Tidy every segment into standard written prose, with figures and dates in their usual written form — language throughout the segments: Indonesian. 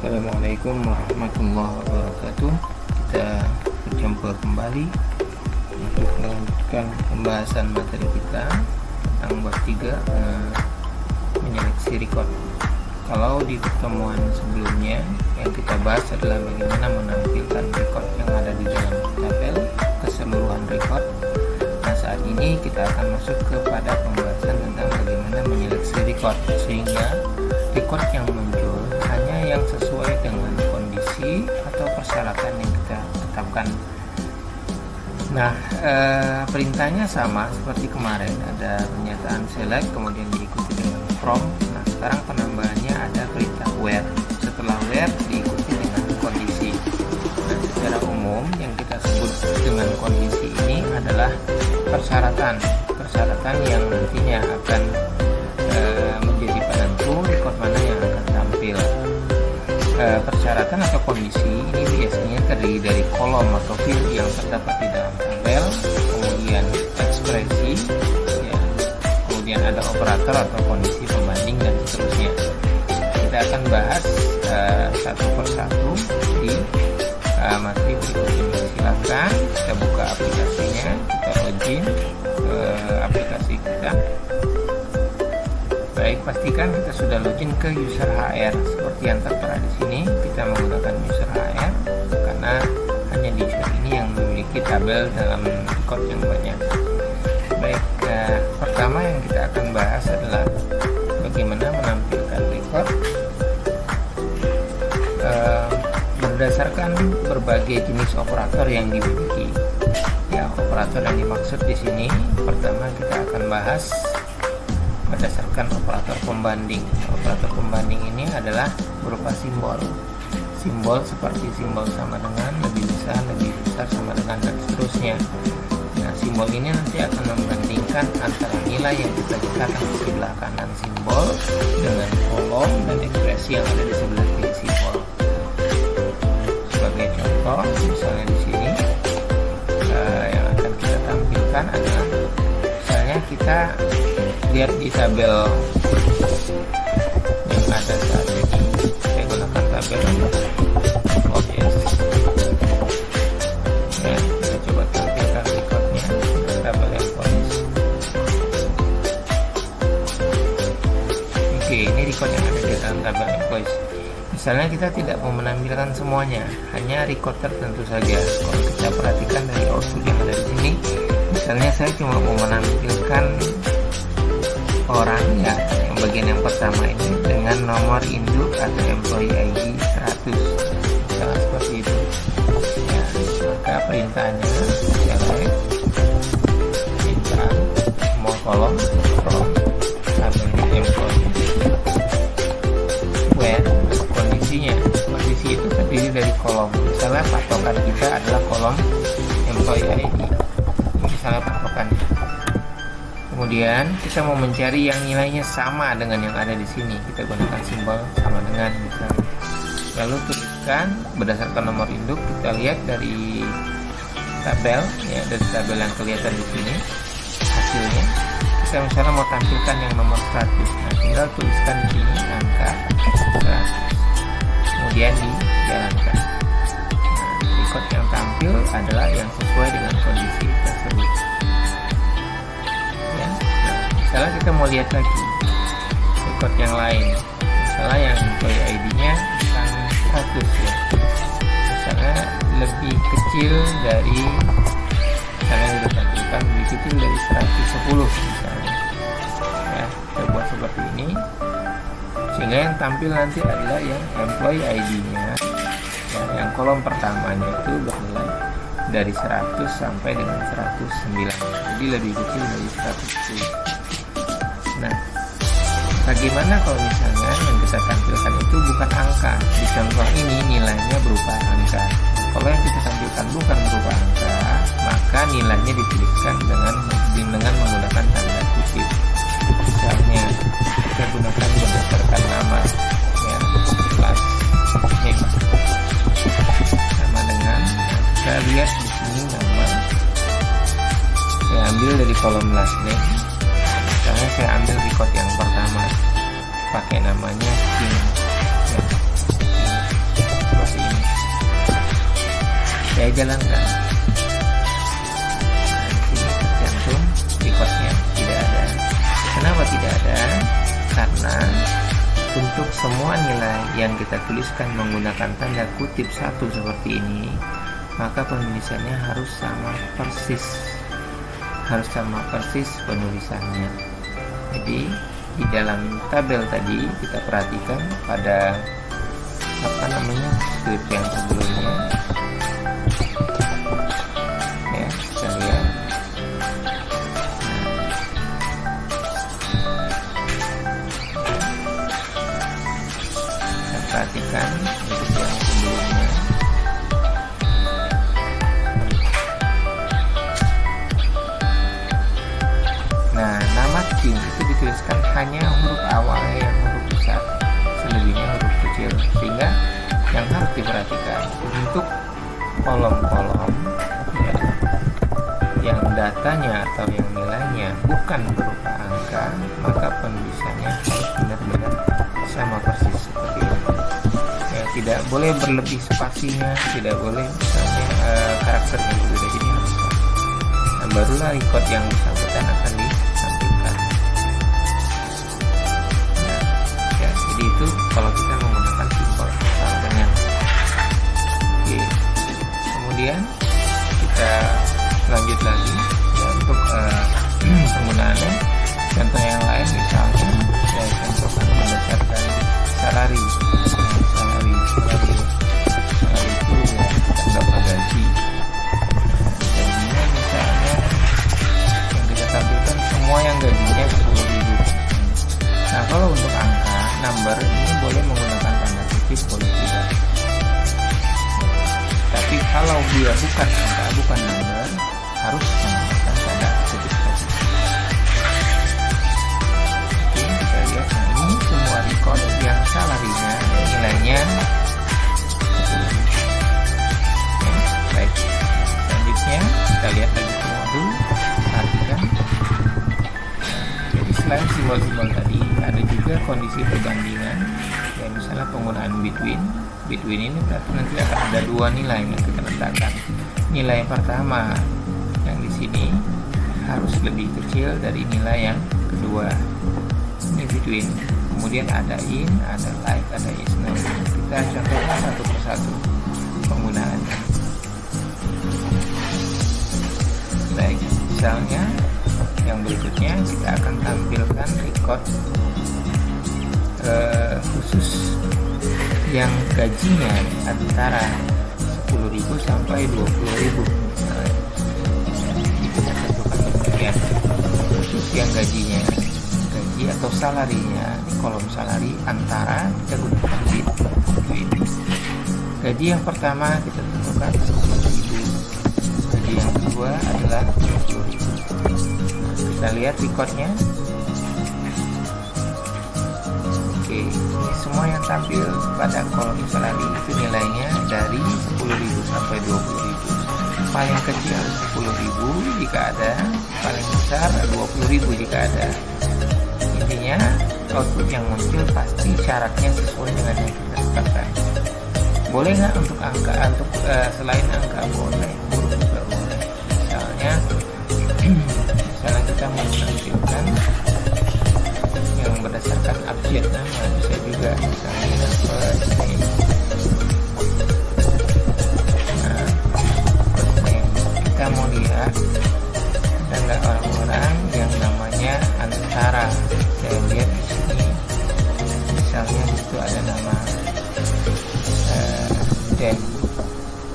Assalamualaikum warahmatullahi wabarakatuh. Kita berjumpa kembali untuk melanjutkan pembahasan materi kita tentang bab 3 menyeleksi record. Kalau di pertemuan sebelumnya yang kita bahas adalah bagaimana menampilkan record yang ada di dalam tabel, keseluruhan record. Nah, saat ini kita akan masuk kepada pembahasan tentang bagaimana menyeleksi record, sehingga record yang muncul hanya yang sesuai dengan kondisi atau persyaratan yang kita tetapkan. Nah, perintahnya sama seperti kemarin, ada pernyataan select kemudian diikuti dengan from. Nah, sekarang penambahannya ada perintah where. Setelah where diikuti dengan kondisi. Nah, secara umum yang kita sebut dengan kondisi ini adalah persyaratan yang nantinya akan menjadi penentu record mana yang akan tampil. Persyaratan atau kondisi ini biasanya terdiri dari kolom atau field yang terdapat di dalam tabel, kemudian ekspresi, ya, kemudian ada operator atau kondisi pembanding dan seterusnya. Kita akan bahas satu persatu di materi berikut ini. Silakan kita buka aplikasinya, kita login ke aplikasi kita. Baik, pastikan kita sudah login ke user HR seperti yang tertera di sini. Kita menggunakan user HR karena hanya di user ini yang memiliki tabel dalam record yang banyak. Baik, pertama yang kita akan bahas adalah bagaimana menampilkan record berdasarkan berbagai jenis operator yang dimiliki. Ya, operator yang dimaksud di sini pertama kita akan bahas berdasarkan operator pembanding. Operator pembanding ini adalah berupa simbol. Simbol seperti simbol sama dengan, lebih besar, sama dengan, dan seterusnya. Nah, simbol ini nanti akan membandingkan antara nilai yang kita letakkan di sebelah kanan simbol dengan kolom dan ekspresi yang ada di sebelah kiri simbol. Sebagai contoh, misalnya di sini yang akan kita tampilkan adalah misalnya kita lihat di tabel yang ada saat ini. Saya gunakan tabel OBS. Ya, kita coba tampilkan recordnya tabel employees. Oke, ini record yang ada di dalam tabel employees. Misalnya kita tidak mau menampilkan semuanya, hanya record tertentu saja. Kalau kita perhatikan dari output yang ada di sini, misalnya saya cuma mau menampilkan orang, ya, yang bagian yang pertama ini dengan nomor induk atau employee ID 100, misalnya seperti itu. Ya, maka perintahnya select, perintah semua kolom from tabelnya employee, where kondisinya. Kondisi itu terdiri dari kolom. Misalnya patokan kita adalah kolom employee ID. Misalnya patokannya. Kemudian kita mau mencari yang nilainya sama dengan yang ada di sini. Kita gunakan simbol sama dengan misalnya. Lalu tuliskan berdasarkan nomor induk. Kita lihat dari tabel, ya, dari tabel yang kelihatan di sini hasilnya. Kita misalnya mau tampilkan yang nomor 100. Nah, tinggal tuliskan di sini angka 100. Kemudian dijalankan. Nah, record yang tampil adalah yang sesuai dengan kondisi tersebut. Misalnya kita mau lihat lagi record yang lain, misalnya yang employee ID-nya bukan 100, ya, misalnya lebih kecil dari, misalnya yang ditampilkan lebih kecil dari 110 misalnya, ya, kita buat seperti ini sehingga yang tampil nanti adalah yang employee ID-nya, ya, yang kolom pertamanya itu bernilai dari 100 sampai dengan 109, jadi lebih kecil dari 110. Nah, bagaimana kalau misalnya yang kita tampilkan itu bukan angka? Di contoh ini nilainya berupa angka. Kalau yang kita tampilkan bukan berupa angka, maka nilainya dituliskan dengan menggunakan tanda kutip. Misalnya kita gunakan berdasarkan nama, ya, last name sama dengan, kita lihat di sini nama. Saya ambil dari kolom last name. Misalnya saya ambil record yang pertama, pakai namanya King, ya. saya jalankan. Di sini tercantum recordnya tidak ada. Kenapa tidak ada? Karena untuk semua nilai yang kita tuliskan menggunakan tanda kutip 1 seperti ini, maka penulisannya harus sama persis. Harus sama persis penulisannya. Jadi di dalam tabel tadi kita perhatikan pada script yang sebelumnya, ya kita lihat. Kita perhatikan script yang sebelumnya. Nah, nama tim itu dituliskan hanya huruf awalnya yang huruf besar, selebihnya huruf kecil, sehingga yang harus diperhatikan untuk kolom-kolom ya, yang datanya atau yang nilainya bukan berupa angka, maka penulisannya harus benar-benar sama persis seperti ini. Ya, tidak boleh berlebih spasinya, tidak boleh misalnya karakternya berbeda, jadi harus sama. Nah, barulah record yang bersangkutan akan ditampilkan. Nah, ya, jadi itu kalau kita menggunakan simbol sama dengan. Oke. Kemudian kita lanjut lagi ya, untuk penggunaannya. Contoh yang lain misalnya saya contohkan berdasarkan salary. Salary itu ya tanggapan gaji. Gajinya misalnya yang kita tampilkan semua yang gajinya 10.000. Nah, kalau untuk angka number ini boleh menggunakan tanda kutip, boleh tidak. Tapi kalau dia bukan angka, bukan number, harus menggunakan tanda kutip saja. Oke, kita lihat. Nah, ini semua record yang salarinya nilainya 10.000. Ya, baik. Selanjutnya kita lihat lagi ke modul. Perhatikan. Jadi selain simbol-simbol tadi, ada juga kondisi perbandingan. Ya, misalnya penggunaan between ini nanti akan ada dua nilai yang kita letakkan. Nilai pertama yang di sini harus lebih kecil dari nilai yang kedua. Ini between. Kemudian ada in, ada like, ada is. Nah, kita contohkan satu persatu penggunaannya. Baik, misalnya yang berikutnya kita akan tampilkan record khusus yang gajinya antara 10.000 sampai 20.000. Nah, kita tentukan demikian. Khusus yang gajinya, gaji atau salarinya di kolom salary antara, kita gunakan between. Gaji yang pertama kita tentukan 10.000. Gaji yang kedua adalah 20.000. Kita lihat recordnya. Oke, ini semua yang tampil pada kolom salary itu nilainya dari 10.000 sampai 20.000. Paling kecil 10.000 jika ada, paling besar 20.000 jika ada. Intinya output yang muncul pasti syaratnya sesuai dengan yang kita tetapkan. Boleh nggak untuk angka, untuk selain angka boleh, huruf juga boleh. Misalnya kita mau menampilkan yang berdasarkan abjad nama, bisa juga misalnya first name. Nah, first name kita mau lihat ada nggak orang-orang yang namanya antara. Saya lihat di sini misalnya itu ada nama dan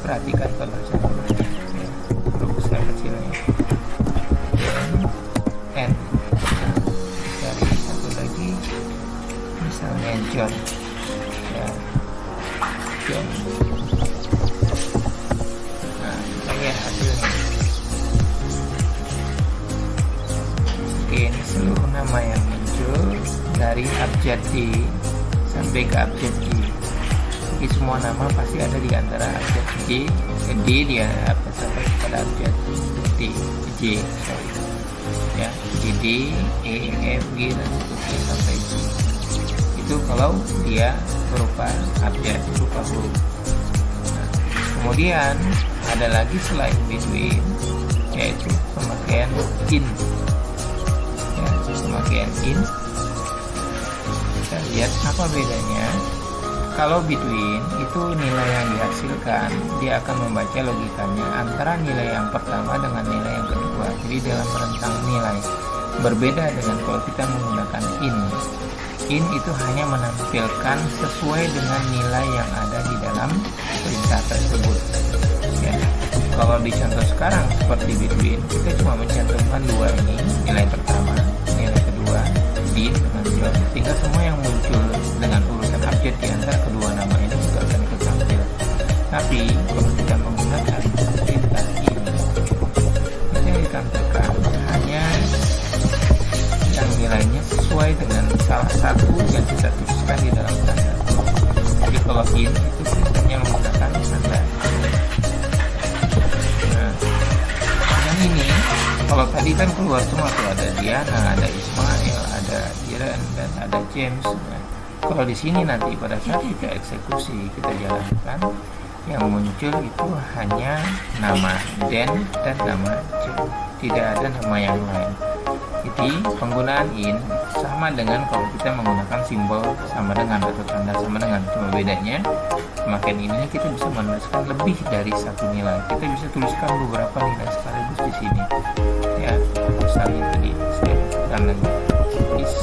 perhatikan penulisannya huruf besar kecilnya N. Dari satu lagi misalnya John ya, John. Nah, kita lihat hasilnya. Oke, ini seluruh nama yang muncul dari abjad D sampai ke abjad G. Jadi semua nama pasti ada di antara abjad D dia apa sampai kepada abjad J, sorry. Ya, D, E, F, G dan seterusnya sampai G. Itu kalau dia berupa abjad, berupa huruf. Nah, kemudian ada lagi selain between, yaitu pemakaian in. Ya, pemakaian in. Kita lihat apa bedanya. Kalau between itu nilai yang dihasilkan, dia akan membaca logikanya antara nilai yang pertama dengan nilai yang kedua. Jadi dalam rentang nilai. Berbeda dengan kalau kita menggunakan in. In itu hanya menampilkan sesuai dengan nilai yang ada di dalam perintah tersebut. Ya. Kalau di contoh sekarang seperti between, kita cuma mencantumkan dua ini, nilai pertama, nilai kedua, din dengan join, sehingga semua yang muncul dengan urutan abjad di antara kedua nama ini juga akan ikut tampil. Tapi kalau kita menggunakan perintah in, itu yang ditampilkan hanya yang nilainya sesuai dengan salah satu yang kita tuliskan di dalam tanda. Jadi kalau in itu hanya menggunakan tanda. Nah, yang ini kalau tadi kan keluar semua tuh, ada Diana, ada Ismail, ada Iren, dan ada James. Nah, kalau di sini nanti pada saat kita eksekusi, kita jalankan, yang muncul itu hanya nama Dan dan nama James, tidak ada nama yang lain. Jadi penggunaan in sama dengan kalau kita menggunakan simbol sama dengan atau tanda sama dengan, cuma bedanya pemakaian ini kita bisa menuliskan lebih dari satu nilai. Kita bisa tuliskan beberapa nilai sekaligus di sini. Ya, misalnya tadi saya dan lagi is